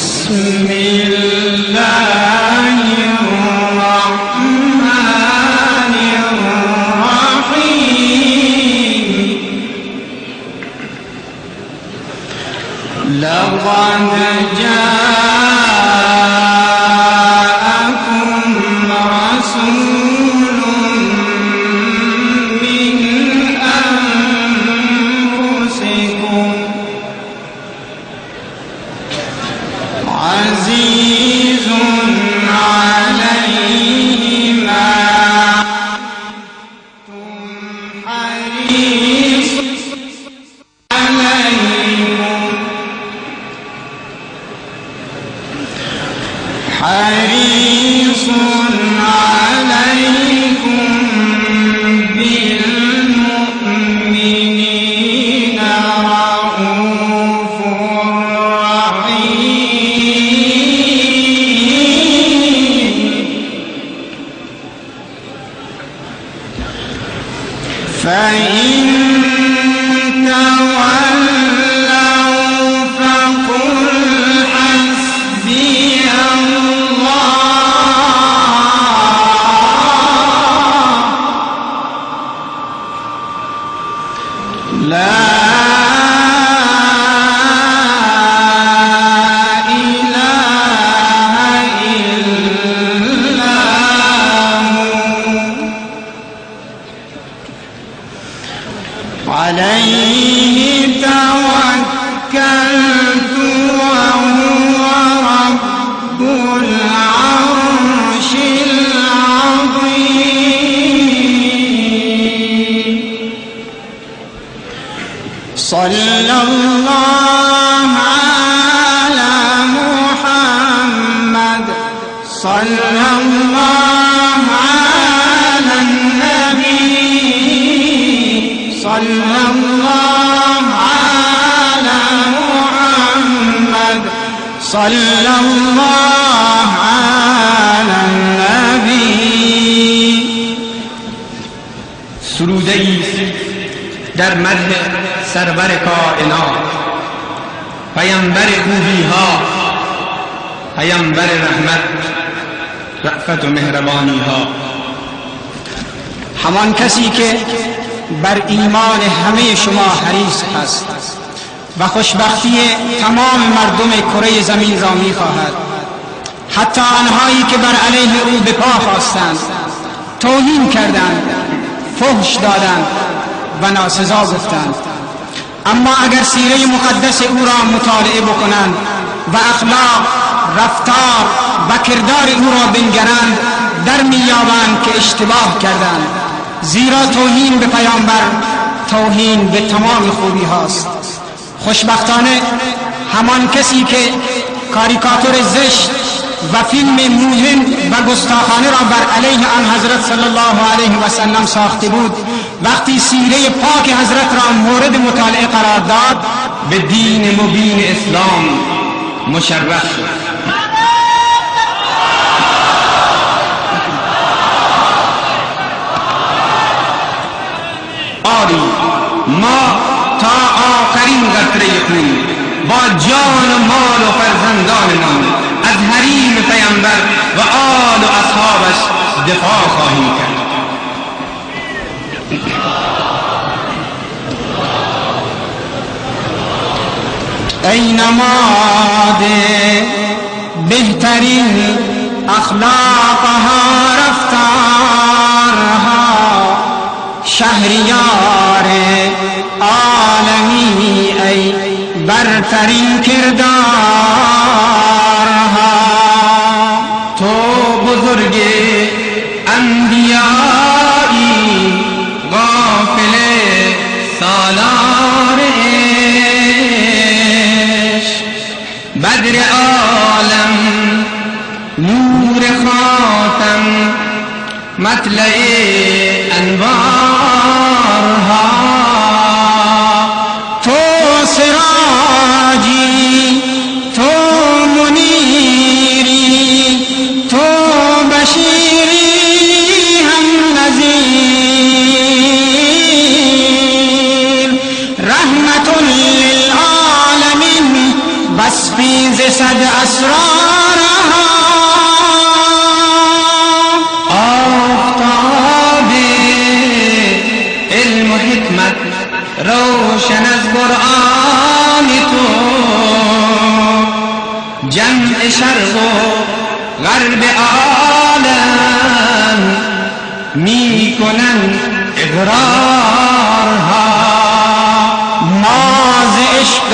بسم الله الرحمن الرحيم لقد جاءكم رسول من أنفسكم عزيز عليه ما عنتم حريص عليكم بالمؤمنين رؤوف رحيم فإن تولوا فقل حسبي لا إله إلا هو عليه توكلت وهو رب العرش العظيم صلى الله على محمد صلى الله على النبي صلى الله على محمد صلى الله على النبي. سروده‌ای در مدح سرور کائنات، پیامبر خوبی ها، پیامبر رحمت، رأفت و مهربانی ها. همان کسی که بر ایمان همه شما حریص است و خوشبختی تمام مردم کره زمین را می‌خواهد، حتی آنهایی که بر علیه او به پا خواستند، توهین کردند، فحش دادند و ناسزا گفتند. اما اگر سیره مقدس او را مطالعه بکنند و اخلاق، رفتار و کردار او را بنگرند، در می‌یابند که اشتباه کردند، زیرا توهین به پیامبر توهین به تمام خوبی هاست. خوشبختانه همان کسی که کاریکاتور زشت و فیلم موهن و گستاخانه را بر علیه آن حضرت صلی الله علیه و سلم ساخته بود، وقتی سیره پاک حضرت را مورد مطالعه قرار داد، به دین مبین اسلام مشرف شد. آری ما تا آخرین قطره خون با جان و مال و فرزندانمان از حریم پیامبر و آل و اصحابش دفاع خواهیم کرد. ای نماد بهترین اخلاقها، رفتارها، شهریار عالمی، ای برترین کردارها. تو بزرگ انبیایی، غافل سالار عشق، بدر عالم، نور خاتم، مطلع انوارها. تو سراجی، تو منیری، تو بشیری، هم نذیر، رحمت للعالمین، بس تفیض صد اسرارها آفتاب علم و حکمت روشن از قرآن تو، جمع شرق و غرب عالم می کنند اقرارها. ناز عشق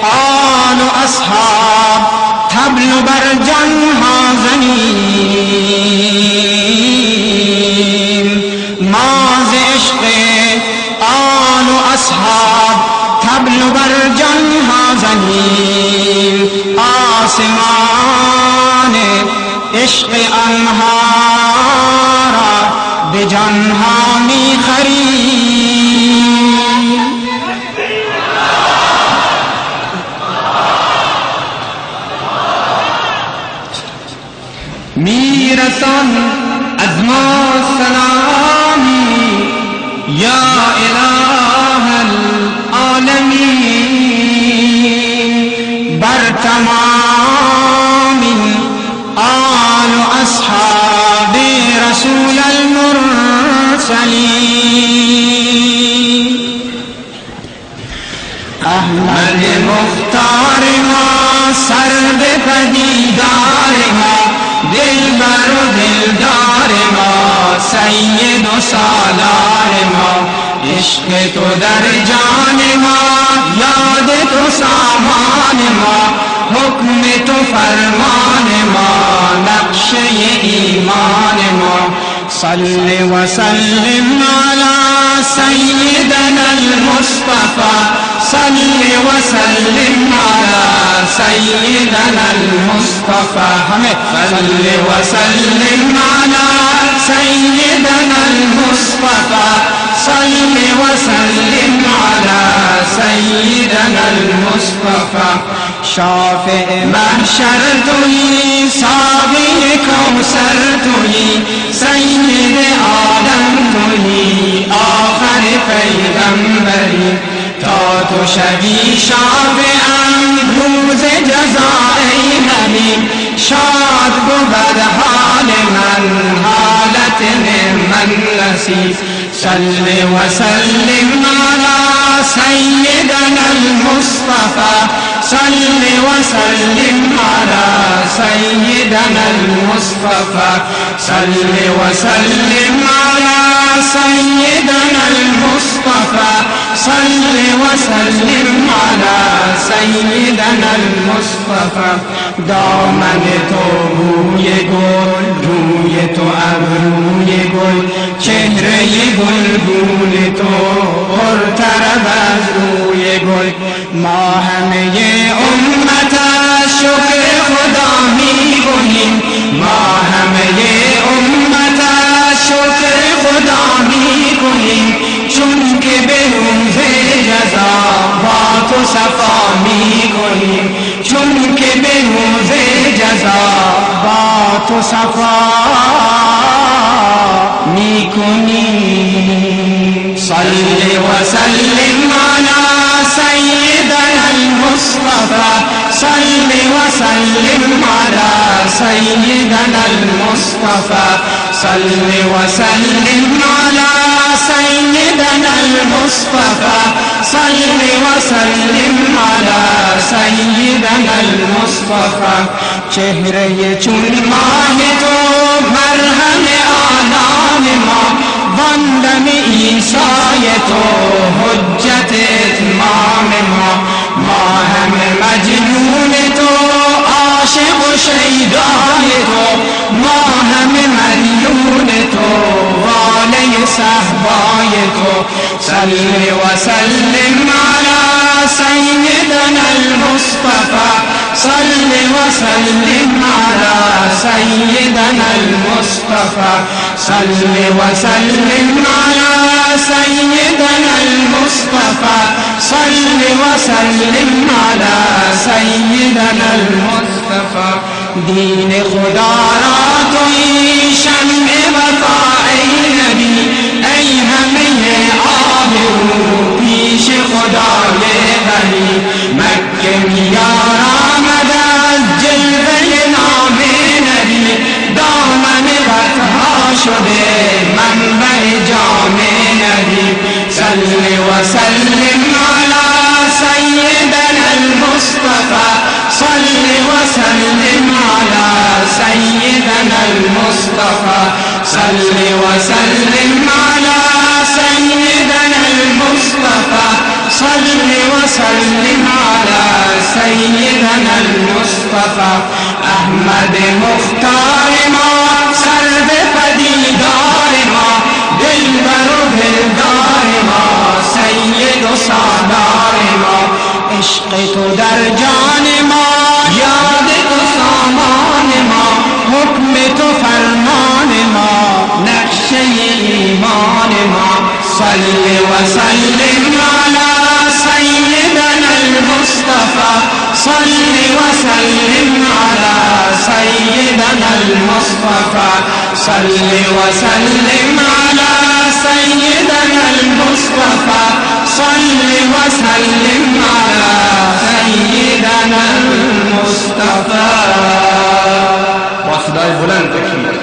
آل و اصحاب طبل بر جانها زنیم، ناز عشق آل و اصحاب طبل بر جانها زنیم، آسمان عشق آنها را به جانها می خریم. میرسان از ما سلامی یا اله العالمین بر تمام آل و اصحاب رسول المرسلین. احمد مختار ما سر به پدیدار ما، دلبر و دلدار ما، سید و سالار ما، عشق تو در جان ما، یاد تو سامان ما، حکم تو فرمان ما، نقشه ایمان ما. صل و سلم علی سیدنا المصطفى، صل و سلم علی سیدنا المصطفى، صل و سلم علی سیدنا المصطفى، صل و سلم علی سیدنا المصطفى. شافع محشر تویی، ساقی کوثر تویی، سید عالم تویی، آخر پیغمبری، تا تو شوی شافعم روز جزا ای حبیب، شاد بود حال من، حالت من نصیب. صل و سلم علی سیدنا المصطفى، صل و سلم علی سیدنا المصطفى، صل و سلم علی سیدنا المصطفى، صل و سلم علی سیدنا المصطفى. دامن تو بوی گل، روی تو ابروی گل، چهره گلگون تو پرطرب از روی گل. ما همه امت شکر خدا می کنیم، ما همه امت شکر خدا می کنیم، چون که به روز جزا با تو صفا می کنیم، چون که به روز جزا با تو صفا می کنیم. صل و سلم علی سیدنا المصطفى، صل و سلم علی سیدنا المصطفى، صل و سلم علی سیدنا المصطفى، صل و سلم علی سیدنا المصطفى. چهره چون ماه تو مرهم آلام ما، واندم عیسی تو حجت اتمام ما. ما همه مجنون تو، عاشق و شیدای تو، ما همه مدیون تو، واله صحبای تو. صل و سلم علی سیدنا المصطفى، صل و سلم علی سیدنا المصطفى، صل و سلم علی سیدنا المصطفى، صل و سلم علی سیدنا المصطفى. دین خدا را تویی، شمع وفا ای نبی، ای همه آبرو پیش خدای غنی. مکه میارا المصطفى صل وسلم على سيدنا المصطفى صل وسلم على سيدنا المصطفى احمد مختار ما سرب پدیدار ما دلبر و دلدار ما سید و سالار ما عشق تو در جان ما یاد تو سامان ما حکم تو فرمان ما نقشه ایمان ما صل وسلم على سيدنا المصطفى صل وسلم على سيدنا المصطفى صل وسلم على سيدنا المصطفى صل وسلم على سيدنا المصطفى با صدای بلند تکبیر.